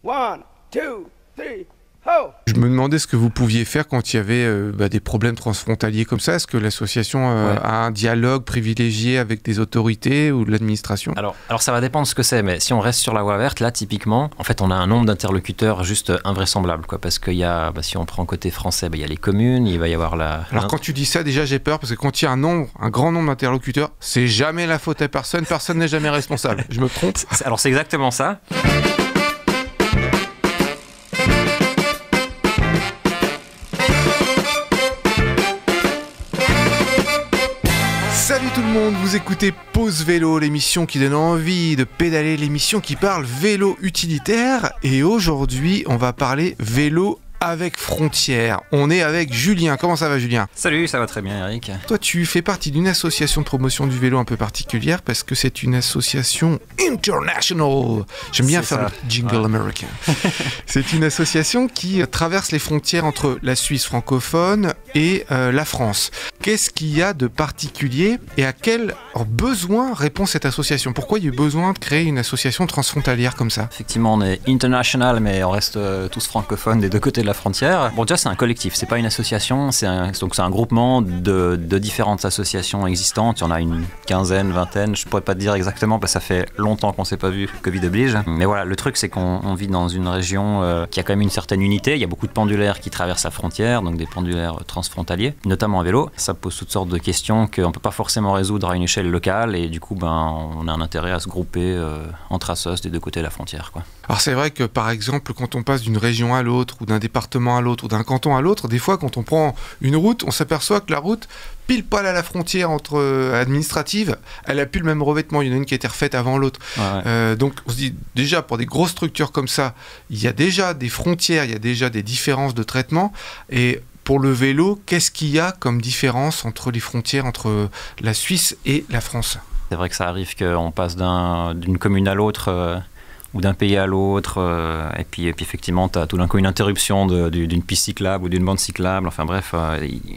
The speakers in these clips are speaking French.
One, two, three, ho! Je me demandais ce que vous pouviez faire quand il y avait des problèmes transfrontaliers comme ça. Est-ce que l'association a un dialogue privilégié avec des autorités ou de l'administration? Alors ça va dépendre de ce que c'est, mais si on reste sur la voie verte, là typiquement, en fait on a un nombre d'interlocuteurs juste invraisemblable, quoi, parce qu'il y a, si on prend côté français, il y a les communes, il va y avoir la... Alors quand tu dis ça, déjà j'ai peur, parce que quand il y a un grand nombre d'interlocuteurs, c'est jamais la faute à personne n'est jamais responsable. Je me trompe? Alors c'est exactement ça. Salut tout le monde, vous écoutez Pause Vélo, l'émission qui donne envie de pédaler, l'émission qui parle vélo utilitaire. Et aujourd'hui, on va parler vélo avec frontières. On est avec Julien. Comment ça va, Julien? Salut, ça va très bien, Eric. Toi, tu fais partie d'une association de promotion du vélo un peu particulière parce que c'est une association international. J'aime bien faire le jingle américain. C'est une association qui traverse les frontières entre la Suisse francophone et la France. Qu'est-ce qu'il y a de particulier et à quel besoin répond cette association? Pourquoi il y a eu besoin de créer une association transfrontalière comme ça? Effectivement, on est international, mais on reste tous francophones des deux côtés de la frontière. Bon, déjà, c'est un collectif, c'est pas une association, donc c'est un groupement de différentes associations existantes. Il y en a une quinzaine, vingtaine, je pourrais pas te dire exactement parce que ça fait longtemps qu'on s'est pas vu, Covid oblige. Mais voilà, le truc, c'est qu'on vit dans une région qui a quand même une certaine unité. Il y a beaucoup de pendulaires qui traversent la frontière, donc des pendulaires transfrontaliers, notamment en vélo. Ça pose toutes sortes de questions qu'on peut pas forcément résoudre à une échelle locale et du coup, on a un intérêt à se grouper entre assos des deux côtés de la frontière, quoi. Alors c'est vrai que par exemple, quand on passe d'une région à l'autre ou d'un département à l'autre ou d'un canton à l'autre, des fois quand on prend une route, on s'aperçoit que la route, pile poil à la frontière administrative, elle a plus le même revêtement. Il y en a une qui a été refaite avant l'autre. Donc on se dit déjà pour des grosses structures comme ça, il y a déjà des frontières, il y a déjà des différences de traitement. Et pour le vélo, qu'est-ce qu'il y a comme différence entre les frontières entre la Suisse et la France? C'est vrai que ça arrive qu'on passe d'une commune à l'autre ou d'un pays à l'autre, et puis effectivement, tu as tout d'un coup une interruption d'une piste cyclable ou d'une bande cyclable, enfin bref,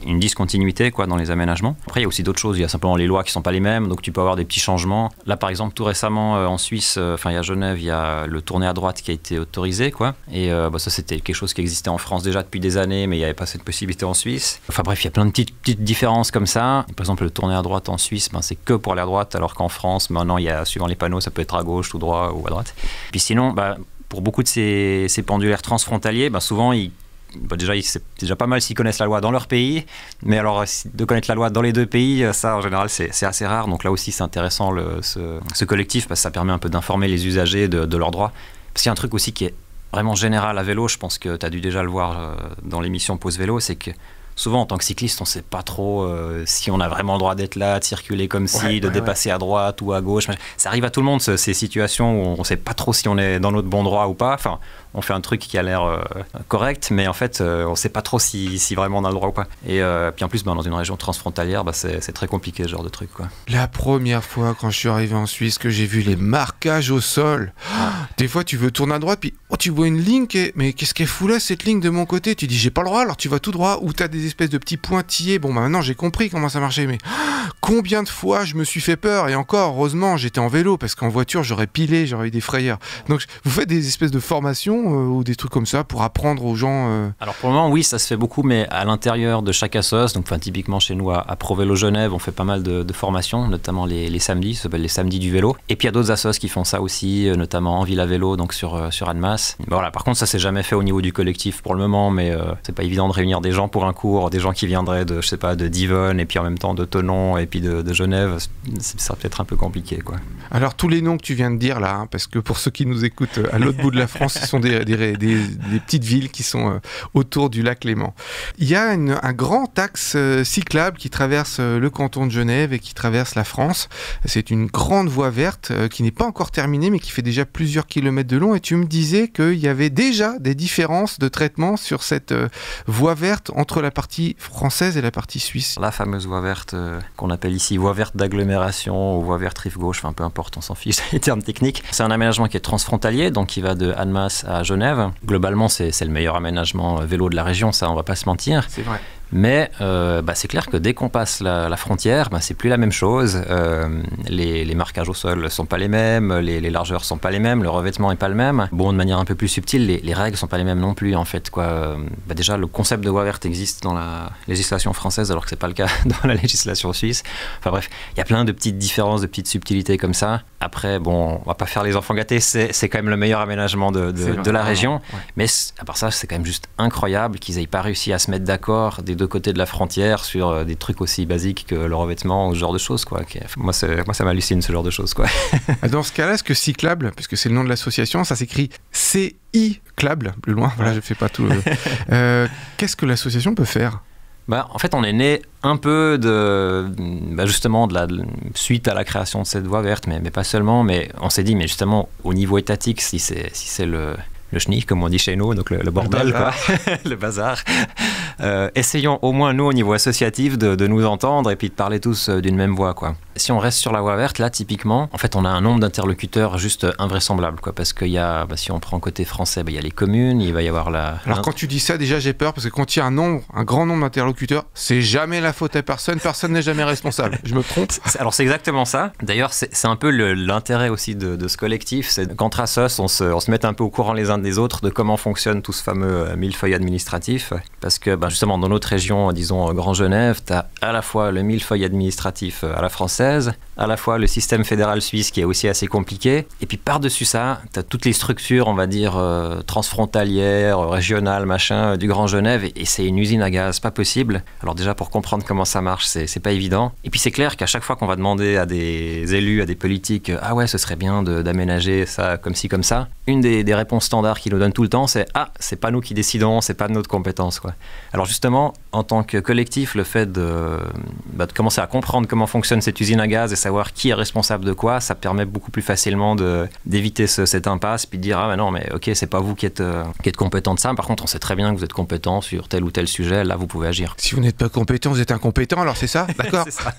une discontinuité quoi, dans les aménagements. Après, il y a aussi d'autres choses, il y a simplement les lois qui ne sont pas les mêmes, donc tu peux avoir des petits changements. Là, par exemple, tout récemment, en Suisse, il y a Genève, il y a le tourné à droite qui a été autorisé, quoi, et ça, c'était quelque chose qui existait en France déjà depuis des années, mais il n'y avait pas cette possibilité en Suisse. Enfin bref, il y a plein de petites différences comme ça. Par exemple, le tourné à droite en Suisse, c'est que pour aller à droite, alors qu'en France, maintenant, il y a, suivant les panneaux, ça peut être à gauche, tout droit ou à droite. Puis sinon, pour beaucoup de ces pendulaires transfrontaliers, souvent, c'est déjà pas mal s'ils connaissent la loi dans leur pays, mais alors de connaître la loi dans les deux pays, ça en général c'est assez rare. Donc là aussi c'est intéressant ce collectif parce que ça permet un peu d'informer les usagers de leurs droits. Parce qu'il y a un truc aussi qui est vraiment général à vélo, je pense que tu as dû déjà le voir dans l'émission Pause Vélo, c'est que souvent, en tant que cycliste, on ne sait pas trop si on a vraiment le droit d'être là, de circuler comme de dépasser à droite ou à gauche. Ça arrive à tout le monde, ces situations où on ne sait pas trop si on est dans notre bon droit ou pas. Enfin, on fait un truc qui a l'air correct, mais en fait, on ne sait pas trop si vraiment on a le droit ou pas. Et puis en plus, dans une région transfrontalière, c'est très compliqué ce genre de truc, quoi. La première fois, quand je suis arrivé en Suisse, que j'ai vu les marquages au sol, des fois, tu veux tourner à droite, puis tu vois une ligne, mais qu'est-ce qu'elle fout là, cette ligne de mon côté? Tu dis, j'ai pas le droit, alors tu vas tout droit, ou tu as des espèces de petits pointillés. Bon, maintenant, j'ai compris comment ça marchait, mais combien de fois je me suis fait peur, et encore, heureusement, j'étais en vélo, parce qu'en voiture, j'aurais pilé, j'aurais eu des frayeurs. Donc, vous faites des espèces de formations ou des trucs comme ça pour apprendre aux gens Alors, pour le moment, oui, ça se fait beaucoup, mais à l'intérieur de chaque assos, donc typiquement chez nous à Pro Vélo Genève, on fait pas mal de formations, notamment les samedis, ça s'appelle les samedis du vélo. Et puis, il y a d'autres assos qui font ça aussi, notamment en Villa Vélo, donc sur Annemasse. Voilà, par contre, ça s'est jamais fait au niveau du collectif pour le moment, mais c'est pas évident de réunir des gens pour un cours, des gens qui viendraient de Divonne et puis en même temps de Thonon et puis de Genève, ça serait peut-être un peu compliqué, quoi. Alors tous les noms que tu viens de dire là, parce que pour ceux qui nous écoutent à l'autre bout de la France, ce sont des petites villes qui sont autour du lac Léman. Il y a un grand axe cyclable qui traverse le canton de Genève et qui traverse la France. C'est une grande voie verte qui n'est pas encore terminée mais qui fait déjà plusieurs kilomètres de long, et tu me disais qu'il y avait déjà des différences de traitement sur cette voie verte entre la partie française et la partie suisse. La fameuse voie verte qu'on appelle ici voie verte d'agglomération ou voie verte rive gauche, enfin peu importe, on s'en fiche des termes techniques. C'est un aménagement qui est transfrontalier, donc qui va de Annemasse à Genève. Globalement, c'est le meilleur aménagement vélo de la région, ça on va pas se mentir. C'est vrai. Mais c'est clair que dès qu'on passe la frontière, c'est plus la même chose. Les marquages au sol sont pas les mêmes, les largeurs sont pas les mêmes, le revêtement est pas le même. Bon, de manière un peu plus subtile, les règles sont pas les mêmes non plus en fait, quoi. Déjà, le concept de voie verte existe dans la législation française alors que c'est pas le cas dans la législation suisse. Enfin bref, il y a plein de petites différences, de petites subtilités comme ça. Après, bon, on va pas faire les enfants gâtés, c'est quand même le meilleur aménagement de la région. Ouais. Mais à part ça, c'est quand même juste incroyable qu'ils aient pas réussi à se mettre d'accord des deux côtés de la frontière sur des trucs aussi basiques que le revêtement ou ce genre de choses, quoi. Moi, ça m'hallucine ce genre de choses, quoi. Dans ce cas-là, est-ce que Cyclable, puisque c'est le nom de l'association, ça s'écrit CI-Clable, plus loin, voilà, je fais pas tout. Qu'est-ce que l'association peut faire ? En fait, on est né un peu justement suite à la création de cette voie verte, mais pas seulement. Mais on s'est dit, mais justement, au niveau étatique, si c'est le schnick, comme on dit chez nous, donc le bordel, quoi, le bazar. Essayons au moins, nous, au niveau associatif, de nous entendre et puis de parler tous d'une même voix, quoi. Si on reste sur la voie verte, là, typiquement, en fait, on a un nombre d'interlocuteurs juste invraisemblable, quoi, parce qu'il y a, si on prend côté français, il y a les communes, il va y avoir Alors, quand tu dis ça, déjà, j'ai peur, parce que quand il y a un grand nombre d'interlocuteurs, c'est jamais la faute à personne n'est jamais responsable. Je me trompe ? Alors, c'est exactement ça. D'ailleurs, c'est un peu l'intérêt aussi de ce collectif, c'est qu'entre assos, on se mette un peu au courant les uns des autres de comment fonctionne tout ce fameux millefeuille administratif, parce que, justement, dans notre région, disons, Grand Genève, tu as à la fois le millefeuille administratif à la française, à la fois le système fédéral suisse qui est aussi assez compliqué, et puis par-dessus ça, tu as toutes les structures, on va dire, transfrontalières, régionales, machin, du Grand Genève, et c'est une usine à gaz, pas possible. Alors déjà, pour comprendre comment ça marche, c'est pas évident. Et puis c'est clair qu'à chaque fois qu'on va demander à des élus, à des politiques, ah ouais, ce serait bien d'aménager ça comme ci, comme ça, une des réponses standards qu'ils nous donnent tout le temps, c'est ah, c'est pas nous qui décidons, c'est pas de notre compétence, quoi. Alors justement, en tant que collectif, le fait de commencer à comprendre comment fonctionne cette usine à gaz et savoir qui est responsable de quoi, ça permet beaucoup plus facilement d'éviter cette impasse, puis de dire ah non mais ok, c'est pas vous qui êtes compétent de ça, par contre on sait très bien que vous êtes compétent sur tel ou tel sujet, là vous pouvez agir. Si vous n'êtes pas compétent, vous êtes incompétent, alors c'est ça, d'accord. C'est ça.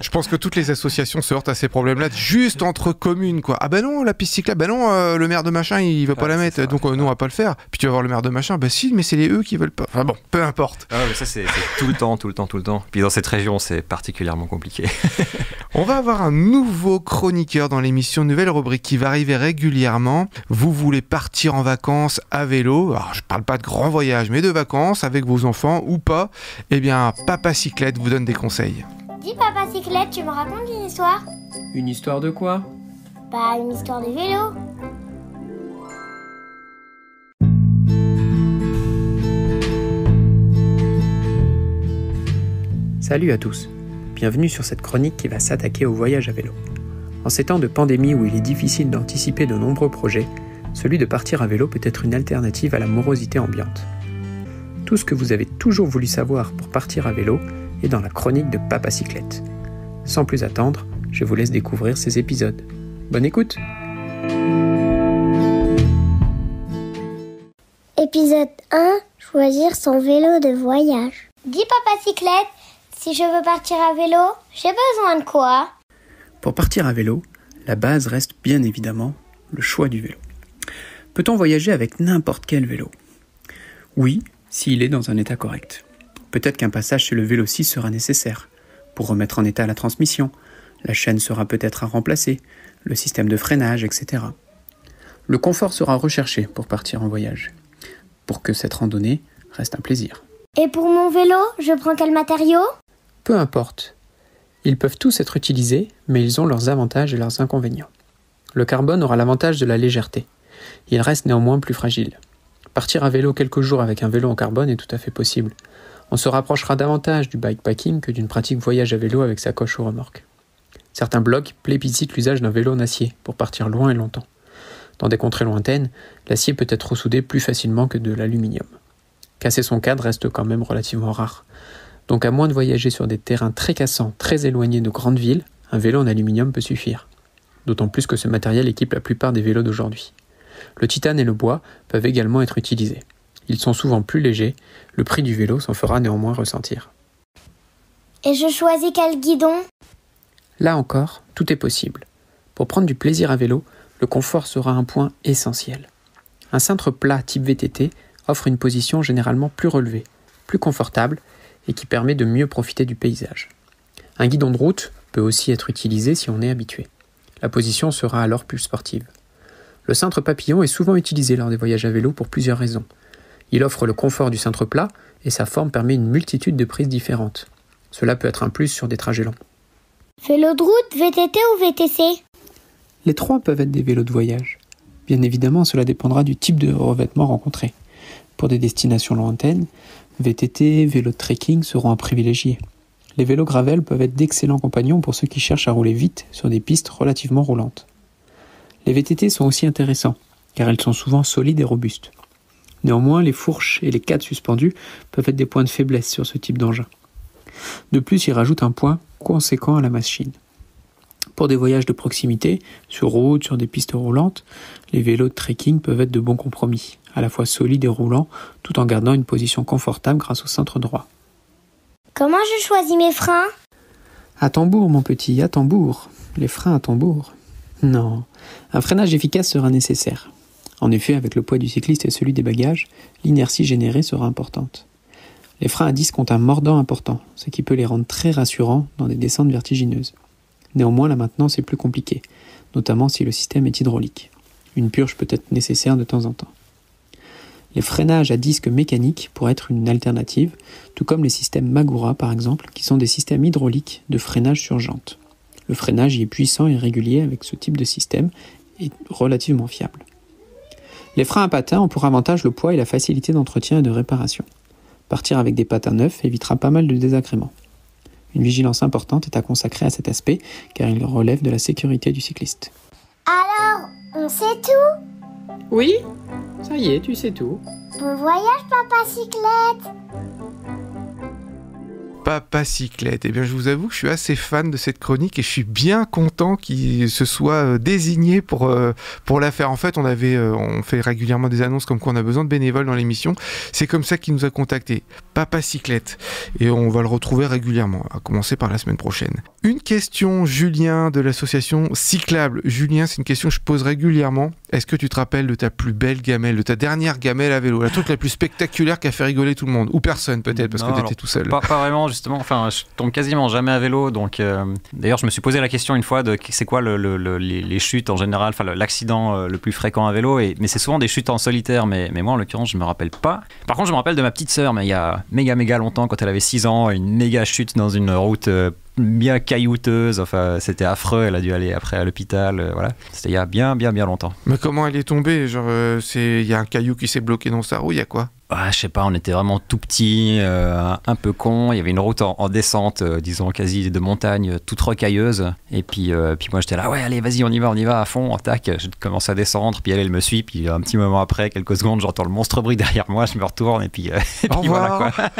Je pense que toutes les associations se heurtent à ces problèmes-là, juste entre communes, quoi. Ah non, la piste cyclable, non, le maire de machin il veut pas la mettre, donc nous on va pas le faire. Puis tu vas voir le maire de machin, si, mais c'est eux qui veulent pas. Enfin bon, peu importe. Mais ça c'est tout le temps. Puis dans cette région c'est particulièrement compliqué. On va avoir un nouveau chroniqueur dans l'émission, nouvelle rubrique qui va arriver régulièrement. Vous voulez partir en vacances à vélo, alors je parle pas de grand voyage, mais de vacances avec vos enfants ou pas, eh bien Papa Cyclette vous donne des conseils. Dis Papa Cyclette, tu me racontes une histoire ? Une histoire de quoi ? Une histoire de vélo. Salut à tous, bienvenue sur cette chronique qui va s'attaquer au voyage à vélo. En ces temps de pandémie où il est difficile d'anticiper de nombreux projets, celui de partir à vélo peut être une alternative à la morosité ambiante. Tout ce que vous avez toujours voulu savoir pour partir à vélo est dans la chronique de Papa Cyclette. Sans plus attendre, je vous laisse découvrir ces épisodes. Bonne écoute! Épisode 1, choisir son vélo de voyage. Dis Papa Cyclette, si je veux partir à vélo, j'ai besoin de quoi ? Pour partir à vélo, la base reste bien évidemment le choix du vélo. Peut-on voyager avec n'importe quel vélo ? Oui, s'il est dans un état correct. Peut-être qu'un passage chez le Vélo6 sera nécessaire pour remettre en état la transmission, la chaîne sera peut-être à remplacer, le système de freinage, etc. Le confort sera recherché pour partir en voyage, pour que cette randonnée reste un plaisir. Et pour mon vélo, je prends quel matériau ? Peu importe. Ils peuvent tous être utilisés, mais ils ont leurs avantages et leurs inconvénients. Le carbone aura l'avantage de la légèreté. Il reste néanmoins plus fragile. Partir à vélo quelques jours avec un vélo en carbone est tout à fait possible. On se rapprochera davantage du bikepacking que d'une pratique voyage à vélo avec sa coche ou remorque. Certains blogs plébiscitent l'usage d'un vélo en acier pour partir loin et longtemps. Dans des contrées lointaines, l'acier peut être ressoudé plus facilement que de l'aluminium. Casser son cadre reste quand même relativement rare. Donc à moins de voyager sur des terrains très cassants, très éloignés de grandes villes, un vélo en aluminium peut suffire. D'autant plus que ce matériel équipe la plupart des vélos d'aujourd'hui. Le titane et le bois peuvent également être utilisés. Ils sont souvent plus légers, le prix du vélo s'en fera néanmoins ressentir. Et je choisis quel guidon ? Là encore, tout est possible. Pour prendre du plaisir à vélo, le confort sera un point essentiel. Un cintre plat type VTT offre une position généralement plus relevée, plus confortable et qui permet de mieux profiter du paysage. Un guidon de route peut aussi être utilisé si on est habitué. La position sera alors plus sportive. Le cintre papillon est souvent utilisé lors des voyages à vélo pour plusieurs raisons. Il offre le confort du cintre plat et sa forme permet une multitude de prises différentes. Cela peut être un plus sur des trajets longs. Vélo de route, VTT ou VTC? Les trois peuvent être des vélos de voyage. Bien évidemment, cela dépendra du type de revêtement rencontré. Pour des destinations lointaines, VTT, vélos de trekking seront à privilégier. Les vélos gravel peuvent être d'excellents compagnons pour ceux qui cherchent à rouler vite sur des pistes relativement roulantes. Les VTT sont aussi intéressants, car elles sont souvent solides et robustes. Néanmoins, les fourches et les cadres suspendus peuvent être des points de faiblesse sur ce type d'engin. De plus, ils rajoutent un poids conséquent à la machine. Pour des voyages de proximité, sur route, sur des pistes roulantes, les vélos de trekking peuvent être de bons compromis, à la fois solides et roulants, tout en gardant une position confortable grâce au cintre droit. Comment je choisis mes freins? À tambour, mon petit, à tambour. Les freins à tambour. Non, un freinage efficace sera nécessaire. En effet, avec le poids du cycliste et celui des bagages, l'inertie générée sera importante. Les freins à disque ont un mordant important, ce qui peut les rendre très rassurants dans des descentes vertigineuses. Néanmoins, la maintenance est plus compliquée, notamment si le système est hydraulique. Une purge peut être nécessaire de temps en temps. Les freinages à disque mécaniques pourraient être une alternative, tout comme les systèmes Magura par exemple, qui sont des systèmes hydrauliques de freinage sur jante. Le freinage y est puissant et régulier avec ce type de système et relativement fiable. Les freins à patins ont pour avantage le poids et la facilité d'entretien et de réparation. Partir avec des patins neufs évitera pas mal de désagréments. Une vigilance importante est à consacrer à cet aspect car il relève de la sécurité du cycliste. Alors, on sait tout? Oui, ça y est, tu sais tout. Bon voyage, papa cyclette! Papa Cyclette. Eh bien, je vous avoue que je suis assez fan de cette chronique et je suis bien content qu'il se soit désigné pour la faire. En fait, on fait régulièrement des annonces comme quoi on a besoin de bénévoles dans l'émission. C'est comme ça qu'il nous a contactés. Papa Cyclette. Et on va le retrouver régulièrement, à commencer par la semaine prochaine. Une question, Julien, de l'association Cyclable. Julien, c'est une question que je pose régulièrement. Est-ce que tu te rappelles de ta plus belle gamelle, de ta dernière gamelle à vélo, la truc la plus spectaculaire qui a fait rigoler tout le monde? Ou personne peut-être, parce que tu étais tout seul. Pas vraiment, justement. Enfin, je tombe quasiment jamais à vélo. Donc, d'ailleurs, je me suis posé la question une fois de c'est quoi les chutes en général, enfin l'accident le plus fréquent à vélo. Mais c'est souvent des chutes en solitaire. Mais moi, en l'occurrence, je me rappelle pas. Par contre, je me rappelle de ma petite sœur, mais il y a méga longtemps, quand elle avait 6 ans, une méga chute dans une route bien caillouteuse, enfin c'était affreux, elle a dû aller après à l'hôpital, voilà. C'était il y a bien longtemps. Mais comment elle est tombée? Genre, il y a un caillou qui s'est bloqué dans sa roue, il y a quoi? Je sais pas, on était vraiment tout petits, un peu cons. Il y avait une route en descente, disons quasi de montagne, toute rocailleuse. Et puis moi j'étais là, ouais, allez, vas-y, on y va à fond, tac. Je commence à descendre, puis elle me suit. Puis un petit moment après, quelques secondes, j'entends le monstre bruit derrière moi, je me retourne et puis voilà quoi.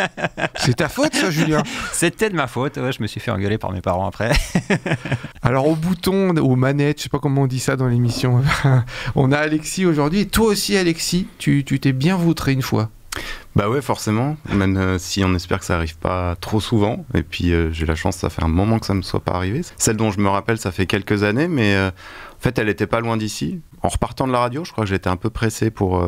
C'est ta faute ça, Julien? C'était de ma faute, ouais, je me suis fait engueuler par mes parents après. Alors au bouton, aux manettes, je sais pas comment on dit ça dans l'émission, on a Alexis aujourd'hui. Et toi aussi, Alexis, tu t'es bien vautré une fois. Bah ouais, forcément, même si on espère que ça arrive pas trop souvent. Et puis j'ai la chance, ça fait un moment que ça me soit pas arrivé. Celle dont je me rappelle, ça fait quelques années, mais en fait elle était pas loin d'ici. En repartant de la radio, je crois que j'étais un peu pressé pour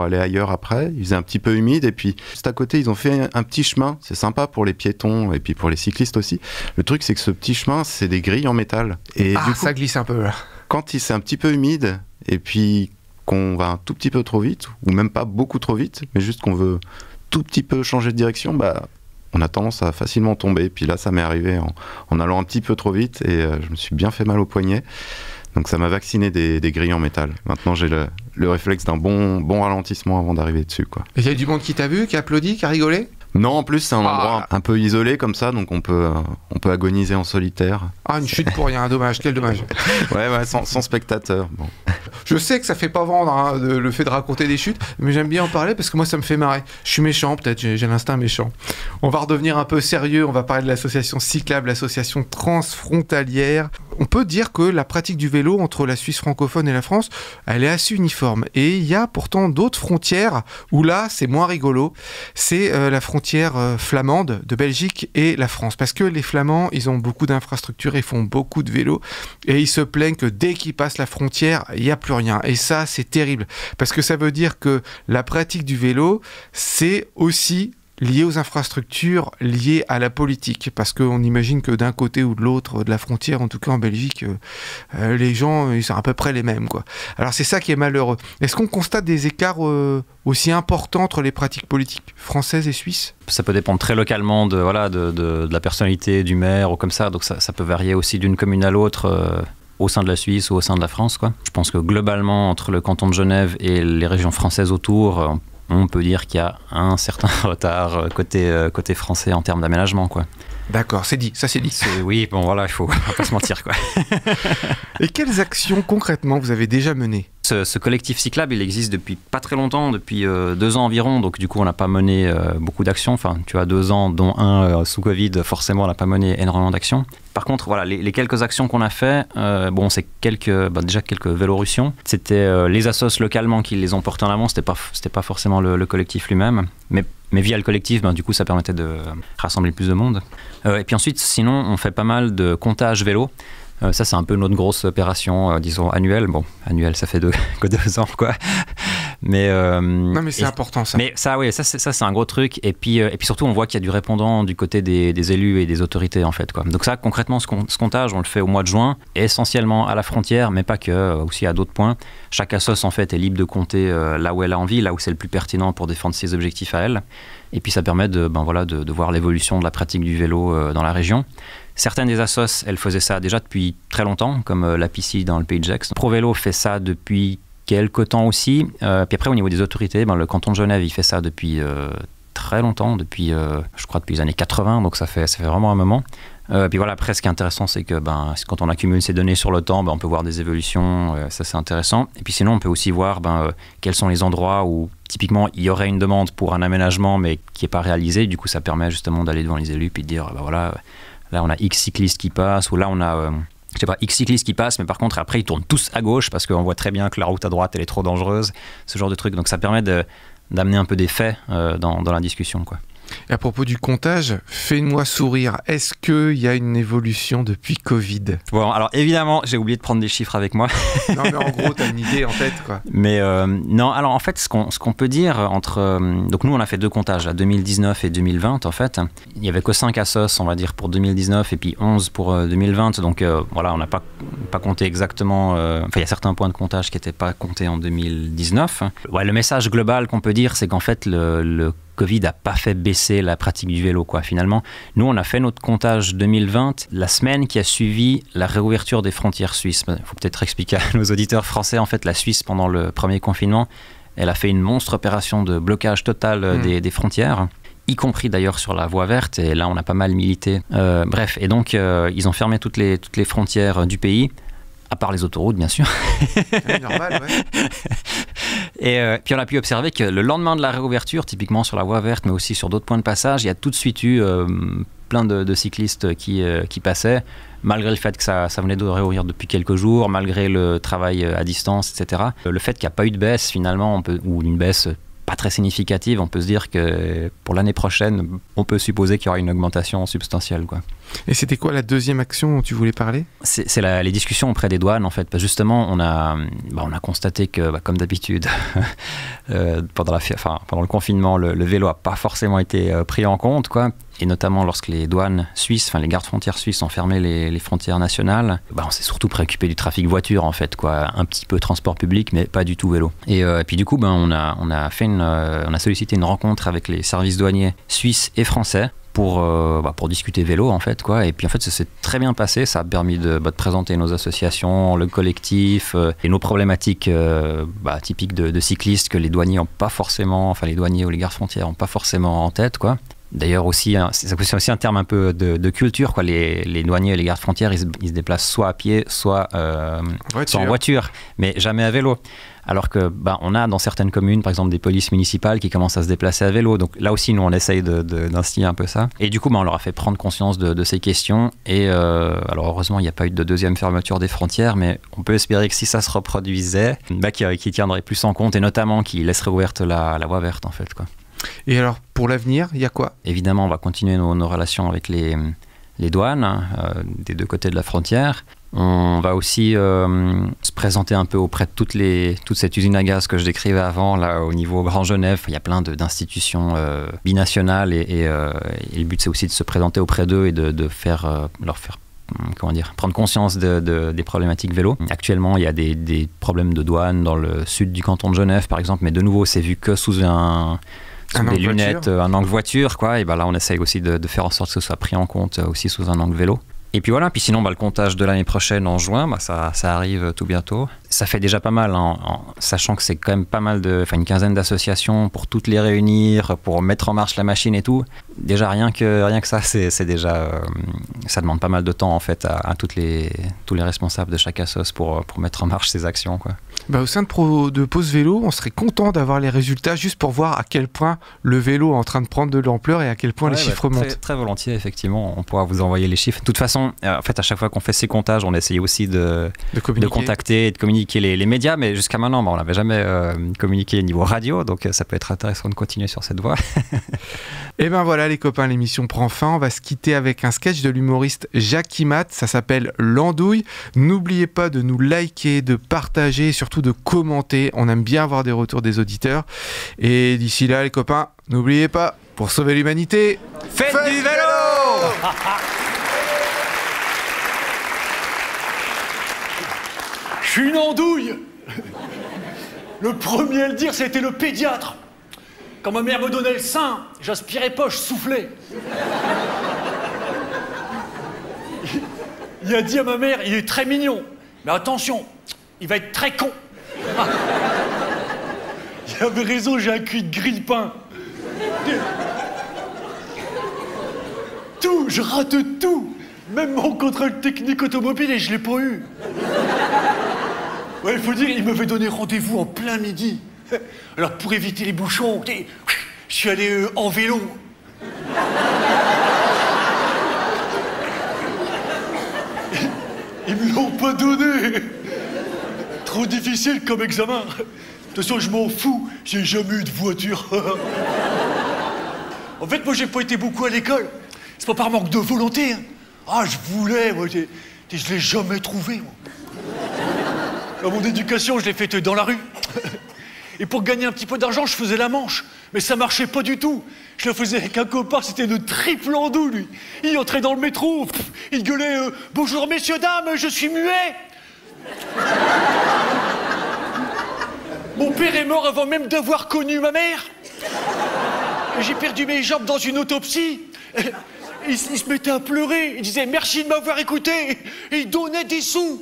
aller ailleurs après. Il faisait un petit peu humide et puis juste à côté ils ont fait un petit chemin. C'est sympa pour les piétons et puis pour les cyclistes aussi. Le truc c'est que ce petit chemin, c'est des grilles en métal. Et du coup, ça glisse un peu là. Quand c'est un petit peu humide et puis qu'on va un tout petit peu trop vite, ou même pas beaucoup trop vite, mais juste qu'on veut tout petit peu changer de direction, bah, on a tendance à facilement tomber. Puis là, ça m'est arrivé en allant un petit peu trop vite et je me suis bien fait mal au poignet. Donc ça m'a vacciné des grilles en métal. Maintenant, j'ai le réflexe d'un bon ralentissement avant d'arriver dessus, quoi. Et il y a du monde qui t'a vu, qui a applaudi, qui a rigolé? Non, en plus, c'est un endroit un peu isolé comme ça, donc on peut agoniser en solitaire. Ah, une chute pour rien, dommage, quel dommage. Ouais, sans spectateur. Bon. Je sais que ça fait pas vendre hein, le fait de raconter des chutes, mais j'aime bien en parler parce que moi ça me fait marrer. Je suis méchant, peut-être, j'ai l'instinct méchant. On va redevenir un peu sérieux, on va parler de l'association Cyclable, l'association transfrontalière. On peut dire que la pratique du vélo entre la Suisse francophone et la France, elle est assez uniforme. Et il y a pourtant d'autres frontières où là, c'est moins rigolo. C'est la frontière flamande de Belgique et la France. Parce que les Flamands, ils ont beaucoup d'infrastructures, ils font beaucoup de vélos. Et ils se plaignent que dès qu'ils passent la frontière, il n'y a plus rien. Et ça, c'est terrible. Parce que ça veut dire que la pratique du vélo, c'est aussi liées aux infrastructures, liées à la politique, parce qu'on imagine que d'un côté ou de l'autre de la frontière, en tout cas en Belgique, les gens ils sont à peu près les mêmes, quoi. Alors c'est ça qui est malheureux. Est-ce qu'on constate des écarts aussi importants entre les pratiques politiques françaises et suisses? Ça peut dépendre très localement de la personnalité du maire ou comme ça, donc ça peut varier aussi d'une commune à l'autre. Au sein de la Suisse ou au sein de la France, quoi. Je pense que globalement, entre le canton de Genève et les régions françaises autour, on peut dire qu'il y a un certain retard côté français en termes d'aménagement, quoi. D'accord, c'est dit, ça c'est dit. Oui, bon voilà, on va pas se mentir, quoi. Et quelles actions concrètement vous avez déjà menées? Ce collectif cyclable, il existe depuis pas très longtemps, depuis 2 ans environ, donc du coup on n'a pas mené beaucoup d'actions, enfin tu as 2 ans dont un sous Covid, forcément on n'a pas mené énormément d'actions. Par contre, voilà, les quelques actions qu'on a fait, c'est déjà quelques Vélorussions. C'était les assos localement qui les ont portés en avant, c'était pas forcément le collectif lui-même, mais via le collectif, du coup ça permettait de rassembler plus de monde. Et puis ensuite, sinon, on fait pas mal de comptage vélo. Ça, c'est un peu notre grosse opération, disons, annuelle. Bon, annuelle, ça fait que 2 ans, quoi. Mais, non, mais c'est important, ça. Mais ça, oui, ça, c'est un gros truc. Et puis surtout, on voit qu'il y a du répondant du côté des élus et des autorités, en fait, quoi. Donc ça, concrètement, ce comptage, on le fait au mois de juin, essentiellement à la frontière, mais pas que, aussi à d'autres points. Chaque assos, en fait, est libre de compter là où elle a envie, là où c'est le plus pertinent pour défendre ses objectifs à elle. Et puis ça permet de voir l'évolution de la pratique du vélo dans la région. Certaines des assos, elles faisaient ça déjà depuis très longtemps, comme la PICI dans le Pays de Gex. ProVélo fait ça depuis quelques temps aussi. Puis après, au niveau des autorités, le canton de Genève, il fait ça depuis très longtemps, je crois depuis les années 80, donc ça fait vraiment un moment. Puis voilà, après, ce qui est intéressant, c'est que quand on accumule ces données sur le temps, on peut voir des évolutions, ça c'est intéressant. Et puis sinon, on peut aussi voir quels sont les endroits où, typiquement, il y aurait une demande pour un aménagement, mais qui n'est pas réalisé. Du coup, ça permet justement d'aller devant les élus, puis de dire, là on a X cyclistes qui passent, ou là on a X cyclistes qui passent, mais par contre après ils tournent tous à gauche parce qu'on voit très bien que la route à droite elle est trop dangereuse, ce genre de truc. Donc ça permet d'amener un peu des faits dans la discussion, quoi. Et à propos du comptage, fais-moi sourire. Est-ce qu'il y a une évolution depuis Covid? Bon, alors évidemment, j'ai oublié de prendre des chiffres avec moi. Non, mais en gros, tu as une idée en tête, quoi. Mais non, alors en fait, ce qu'on peut dire entre... donc nous, on a fait 2 comptages, là, 2019 et 2020, en fait. Il n'y avait que 5 assos, on va dire, pour 2019 et puis 11 pour 2020. Donc voilà, on n'a pas compté exactement... il y a certains points de comptage qui n'étaient pas comptés en 2019. Ouais, le message global qu'on peut dire, c'est qu'en fait, le Covid n'a pas fait baisser la pratique du vélo, quoi. Finalement, nous, on a fait notre comptage 2020 la semaine qui a suivi la réouverture des frontières suisses. Il faut peut-être expliquer à nos auditeurs français, en fait, la Suisse, pendant le premier confinement, elle a fait une monstre opération de blocage total des frontières, y compris d'ailleurs sur la voie verte, et là, on a pas mal milité. Bref, et donc, ils ont fermé toutes les frontières du pays, à part les autoroutes, bien sûr. C'est normal, ouais. Et puis on a pu observer que le lendemain de la réouverture, typiquement sur la voie verte, mais aussi sur d'autres points de passage, il y a tout de suite eu plein de cyclistes qui passaient, malgré le fait que ça venait de réouvrir depuis quelques jours, malgré le travail à distance, etc. Le fait qu'il n'y a pas eu de baisse finalement, ou une baisse pas très significative, on peut se dire que pour l'année prochaine, on peut supposer qu'il y aura une augmentation substantielle, quoi. Et c'était quoi la deuxième action dont tu voulais parler? C'est les discussions auprès des douanes, en fait. Parce que justement, on a constaté que, comme d'habitude, pendant le confinement, le vélo n'a pas forcément été pris en compte, quoi. Et notamment lorsque les douanes suisses, les gardes-frontières suisses ont fermé les frontières nationales, on s'est surtout préoccupé du trafic voiture, en fait, quoi. Un petit peu transport public, mais pas du tout vélo. Et puis du coup, on a sollicité une rencontre avec les services douaniers suisses et français pour discuter vélo, en fait, quoi. Et puis en fait, ça s'est très bien passé. Ça a permis de présenter nos associations, le collectif et nos problématiques typiques de cyclistes que les douaniers n'ont pas forcément, les douaniers ou les gardes-frontières n'ont pas forcément en tête, quoi. D'ailleurs aussi, c'est aussi un terme un peu de culture, quoi. Les douaniers et les gardes-frontières, ils se déplacent soit à pied, soit en voiture, mais jamais à vélo. Alors que on a dans certaines communes, par exemple, des polices municipales qui commencent à se déplacer à vélo. Donc là aussi, nous, on essaye d'instiller un peu ça. Et du coup, on leur a fait prendre conscience de ces questions. Et alors heureusement, il n'y a pas eu de deuxième fermeture des frontières, mais on peut espérer que si ça se reproduisait, qu'ils tiendraient plus en compte et notamment qu'ils laisseraient ouverte la voie verte, en fait, quoi. Et alors, pour l'avenir, il y a quoi? Évidemment, on va continuer nos relations avec les douanes des 2 côtés de la frontière. On va aussi se présenter un peu auprès de toute cette usine à gaz que je décrivais avant, là au niveau Grand Genève. Il y a plein d'institutions binationales et le but c'est aussi de se présenter auprès d'eux et de leur faire prendre conscience des problématiques vélo. Actuellement, il y a des problèmes de douane dans le sud du canton de Genève, par exemple, mais de nouveau, c'est vu que sous des lunettes, un angle voiture, quoi. Et ben là, on essaye aussi de faire en sorte que ce soit pris en compte aussi sous un angle vélo. Et puis voilà, puis sinon, le comptage de l'année prochaine en juin, ça arrive tout bientôt. Ça fait déjà pas mal, sachant que c'est quand même pas mal une quinzaine d'associations pour toutes les réunir, pour mettre en marche la machine et tout. Déjà, rien que ça, c'est déjà... ça demande pas mal de temps, en fait, à tous les responsables de chaque assos pour mettre en marche ces actions, quoi. Au sein de Pause Vélo, on serait content d'avoir les résultats juste pour voir à quel point le vélo est en train de prendre de l'ampleur et à quel point les chiffres montent. Très, très volontiers, effectivement. On pourra vous envoyer les chiffres. De toute façon, en fait, à chaque fois qu'on fait ces comptages, on essaye aussi de contacter et de communiquer les médias, mais jusqu'à maintenant, on n'avait jamais communiqué au niveau radio, donc ça peut être intéressant de continuer sur cette voie. Et ben voilà les copains, l'émission prend fin. On va se quitter avec un sketch de l'humoriste Jacques Imat, ça s'appelle L'Andouille. N'oubliez pas de nous liker, de partager et surtout de commenter. On aime bien avoir des retours des auditeurs. Et d'ici là les copains, n'oubliez pas, pour sauver l'humanité, faites du vélo. Je suis une andouille. Le premier à le dire, c'était le pédiatre. Quand ma mère me donnait le sein, j'aspirais pas, je soufflais. Il a dit à ma mère, il est très mignon, mais attention, il va être très con. Il avait raison, j'ai un cul de grille-pain. Tout, je rate tout. Même mon contrôle technique automobile et je l'ai pas eu. Ouais, il faut dire, il m'avait donné rendez-vous en plein midi. Alors pour éviter les bouchons, je suis allé en vélo. Ils me l'ont pas donné. Trop difficile comme examen. De toute façon, je m'en fous, j'ai jamais eu de voiture. En fait, moi, j'ai pas été beaucoup à l'école. C'est pas par manque de volonté. Ah, je voulais, moi, je l'ai jamais trouvé, moi. Alors, mon éducation, je l'ai faite dans la rue. Et pour gagner un petit peu d'argent, je faisais la manche. Mais ça marchait pas du tout. Je le faisais avec un copain, c'était une triple andouille, lui. Il entrait dans le métro, il gueulait « Bonjour, messieurs, dames, je suis muet !» Mon père est mort avant même d'avoir connu ma mère. J'ai perdu mes jambes dans une autopsie. Il se mettait à pleurer. Il disait « Merci de m'avoir écouté !» Et il donnait des sous.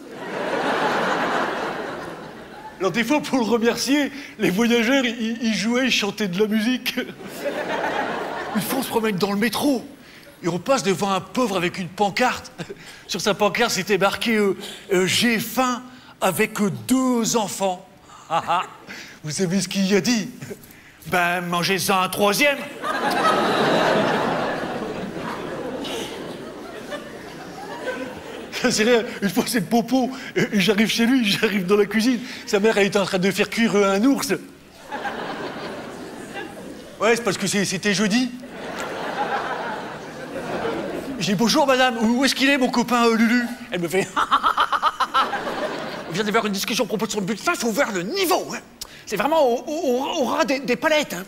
Alors des fois, pour le remercier, les voyageurs, ils jouaient, ils chantaient de la musique. Une fois, on se promène dans le métro. Et on passe devant un pauvre avec une pancarte. Sur sa pancarte, c'était marqué j'ai faim avec 2 enfants. Ah, ah. Vous savez ce qu'il a dit? Ben, mangez-en un 3e. C'est rien, une fois c'est le popo, j'arrive chez lui, j'arrive dans la cuisine, sa mère elle était en train de faire cuire un ours. Ouais, c'est parce que c'était jeudi. J'ai dit bonjour madame, où est-ce qu'il est mon copain Lulu? Elle me fait on vient d'avoir une discussion à propos de son bulletin, il faut voir le niveau. Hein. C'est vraiment au ras des palettes. Hein.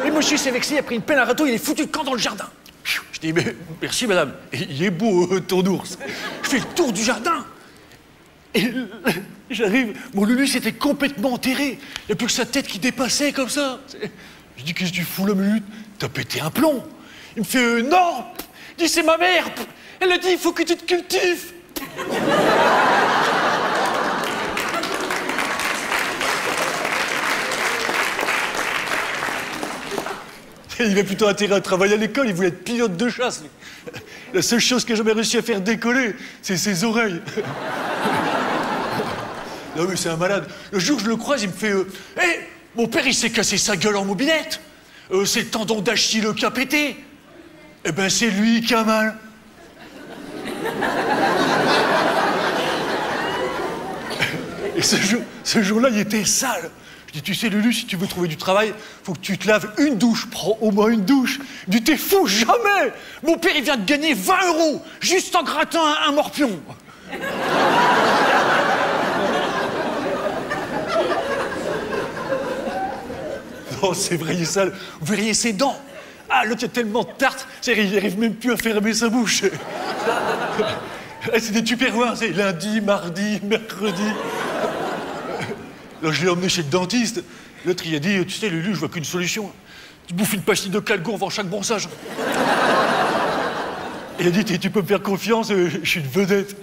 Et monsieur s'est vexé, il a pris une pelle à râteau, il est foutu de camp dans le jardin. Je dis, mais merci madame, il est beau ton ours. Je fais le tour du jardin. Et j'arrive, mon Lulu s'était complètement enterré. Il n'y a plus que sa tête qui dépassait comme ça. Je dis, qu'est-ce que tu fous là, minute? T'as pété un plomb. Il me fait, non. Je dis, c'est ma mère. Elle a dit, il faut que tu te cultives. Il avait plutôt intérêt à travailler à l'école, il voulait être pilote de chasse. La seule chose que j'ai jamais réussi à faire décoller, c'est ses oreilles. Non mais c'est un malade. Le jour où je le croise, il me fait hey, mon père il s'est cassé sa gueule en mobilette. C'est le tendon d'Achille qui a pété. Eh ben c'est lui qui a mal. Et ce jour-là, il était sale. Je dis, tu sais, Lulu, si tu veux trouver du travail, faut que tu te laves une douche. Prends au moins une douche. Je dis, t'es fou, jamais. Mon père, il vient de gagner 20 € juste en grattant un morpion. Oh, c'est vrai, ça. Vous verriez ses dents. Ah, l'autre, il y a tellement de tartes, il n'arrive même plus à fermer sa bouche. C'est des tupperwares, c'est lundi, mardi, mercredi. Là, je l'ai emmené chez le dentiste. L'autre, il a dit, tu sais, Lulu, je vois qu'une solution. Tu bouffes une pastille de calgon avant chaque brossage. Il a dit, tu peux me faire confiance, je suis une vedette.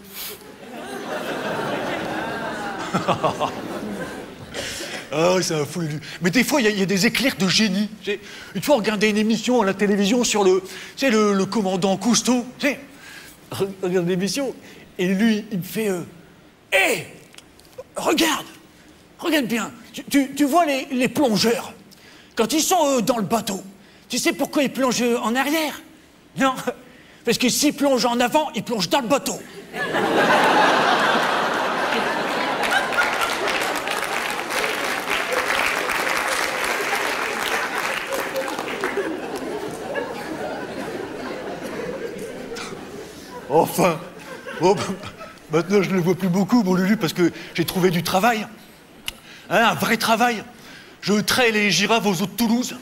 Ah oui, c'est un fou, Lulu. Mais des fois, il y a des éclairs de génie. Une fois, on regardait une émission à la télévision sur le commandant Cousteau. Tu sais, on regarde l'émission, et lui, il me fait Hé, regarde bien. Tu vois les plongeurs, quand ils sont dans le bateau, tu sais pourquoi ils plongent en arrière? Non, parce que s'ils plongent en avant, ils plongent dans le bateau. Enfin, bon, maintenant je ne le vois plus beaucoup, mon Lulu, parce que j'ai trouvé du travail. Hein, un vrai travail. Je trais les girafes aux eaux de Toulouse.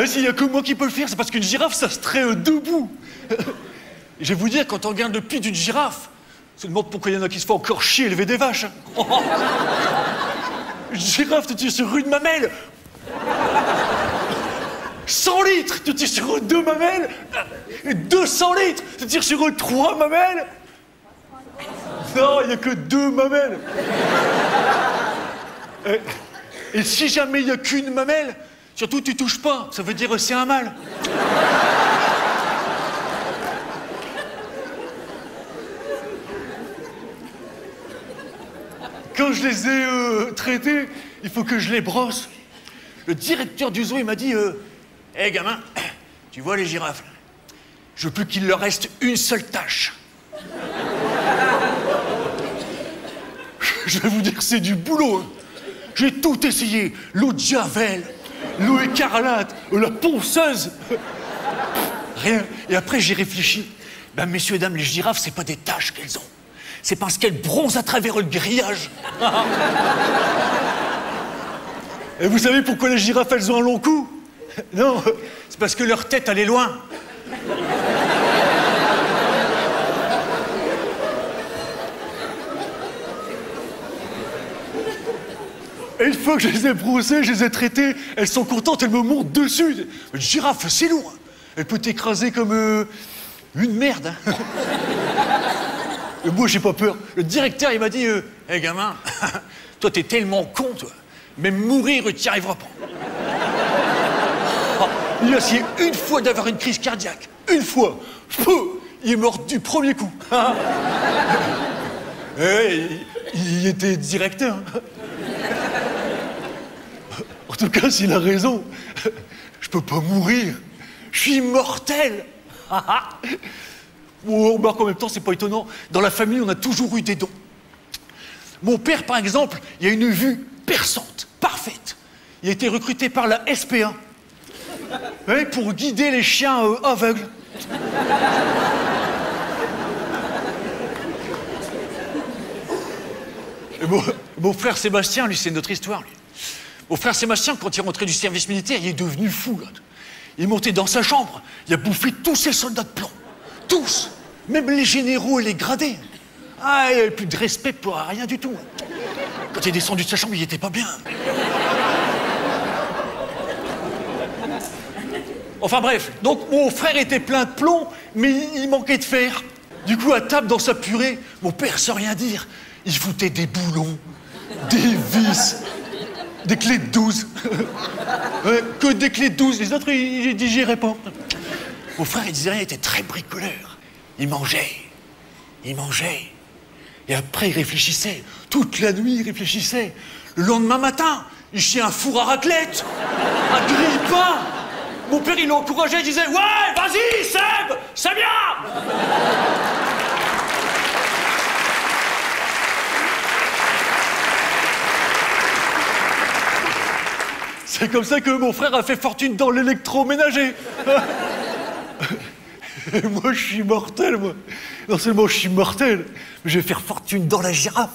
S'il n'y a que moi qui peux le faire, c'est parce qu'une girafe, ça se traite debout. Et je vais vous dire, quand on regarde le pied d'une girafe, on se demande pourquoi il y en a qui se font encore chier élever des vaches. Une girafe, tu tires sur une mamelle. 100 litres, tu tires sur 2 mamelles. Et 200 litres, tu tires sur 3 mamelles. Non, il n'y a que 2 mamelles. Et si jamais il n'y a qu'une mamelle, surtout tu touches pas, ça veut dire c'est un mâle. Quand je les ai traités, il faut que je les brosse. Le directeur du zoo, il m'a dit Hé gamin, tu vois les girafes là, je veux plus qu'il leur reste une seule tâche. Je vais vous dire, c'est du boulot. Hein. J'ai tout essayé. L'eau de Javel, l'eau écarlate, la ponceuse. Rien. Et après, j'ai réfléchi. Ben, messieurs et dames, les girafes, c'est pas des taches qu'elles ont. C'est parce qu'elles bronzent à travers le grillage. Et vous savez pourquoi les girafes, elles ont un long cou? Non, c'est parce que leur tête, elle est loin. Et une fois que je les ai brossées, je les ai traitées, elles sont contentes, elles me montent dessus. Une girafe, c'est lourd. Elle peut t'écraser comme une merde. Hein. Et moi, j'ai pas peur. Le directeur, il m'a dit Hé gamin, toi, t'es tellement con, toi. Même mourir, tu n'y arriveras pas. Il a essayé une fois d'avoir une crise cardiaque. Une fois. Il est mort du premier coup. Il était directeur. En tout cas, s'il a raison, je peux pas mourir. Je suis immortel. Bon, on remarque en même temps, c'est pas étonnant. Dans la famille, on a toujours eu des dons. Mon père, par exemple, il a une vue perçante, parfaite. Il a été recruté par la SPA pour guider les chiens aveugles. Et mon frère Sébastien, lui, c'est notre histoire, lui. Mon frère Sébastien, quand il est rentré du service militaire, il est devenu fou. Là. Il est monté dans sa chambre, il a bouffé tous ses soldats de plomb. Tous. Même les généraux et les gradés. Ah, il n'avait plus de respect pour rien du tout. Quand il est descendu de sa chambre, il n'était pas bien. Enfin bref, donc mon frère était plein de plomb, mais il manquait de fer. Du coup, à table, dans sa purée, mon père, sans rien dire, il foutait des boulons, des vis, des clés de 12. Ouais, que des clés de 12, les autres, ils les digéraient pas. Mon frère, il disait rien, il était très bricoleur. Il mangeait. Et après, il réfléchissait. Toute la nuit, il réfléchissait. Le lendemain matin, il chiait un four à raclette, un grille-pain. Mon père, il l'encourageait, il disait « Ouais, vas-y, Seb, c'est bien !» C'est comme ça que mon frère a fait fortune dans l'électroménager. Et moi, je suis mortel, moi. Non seulement je suis mortel, mais je vais faire fortune dans la girafe.